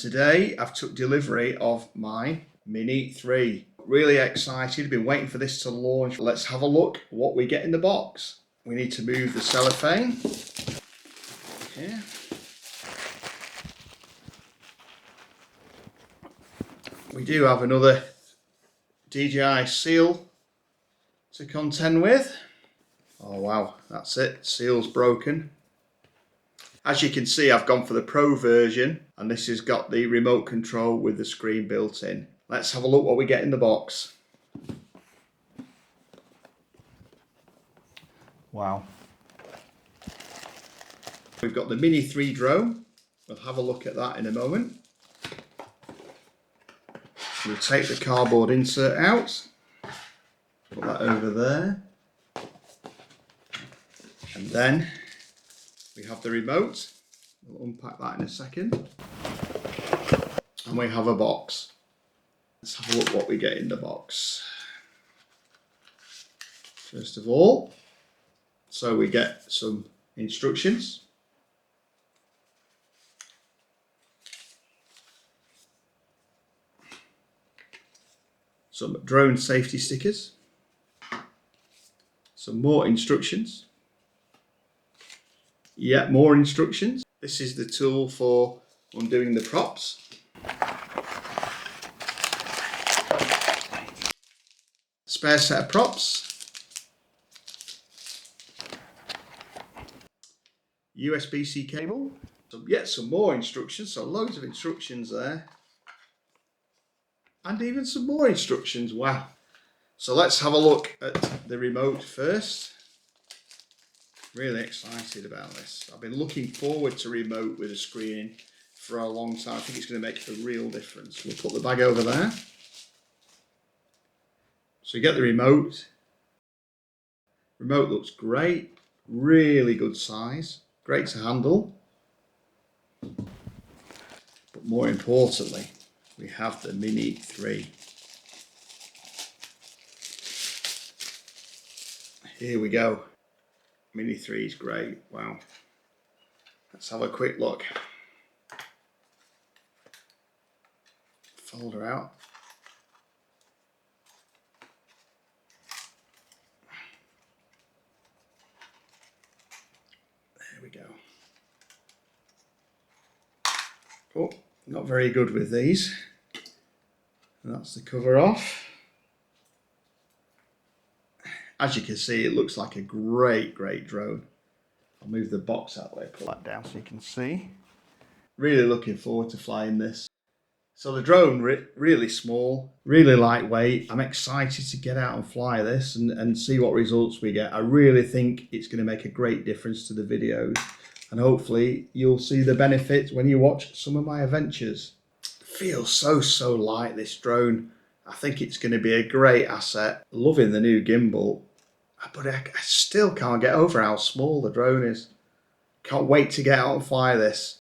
Today I've took delivery of my Mini 3. Really excited, been waiting for this to launch. Let's have a look what we get in the box. We need to move the cellophane here. We do have another DJI seal to contend with. Oh wow, that's it, seal's broken. As you can see, I've gone for the Pro version, and this has got the remote control with the screen built in. Let's have a look what we get in the box. Wow. We've got the Mini 3 drone. We'll have a look at that in a moment. We'll take the cardboard insert out, put that over there, and then we have the remote. We'll unpack that in a second. And we have a box. Let's have a look what we get in the box. First of all, so we get some instructions. Some drone safety stickers. Some more instructions. Yet more instructions. This is the tool for undoing the props. Spare set of props. USB-C cable. So yet some more instructions, so loads of instructions there. And even some more instructions, wow. So let's have a look at the remote first. Really excited about this. I've been looking forward to remote with a screen for a long time. I think it's going to make a real difference. We'll put the bag over there. So you get the remote. Remote looks great. Really good size. Great to handle. But more importantly, we have the Mini 3. Here we go. Mini 3 is great, wow. Let's have a quick look. Fold her out. There we go. Oh, not very good with these. And that's the cover off. As you can see, it looks like a great drone. I'll move the box out of the way, pull that down so you can see. Really looking forward to flying this. So the drone, really small, really lightweight. I'm excited to get out and fly this and see what results we get. I really think it's going to make a great difference to the videos. And hopefully you'll see the benefits when you watch some of my adventures. It feels so light, this drone. I think it's going to be a great asset. Loving the new gimbal. But I still can't get over how small the drone is. Can't wait to get out and fly this.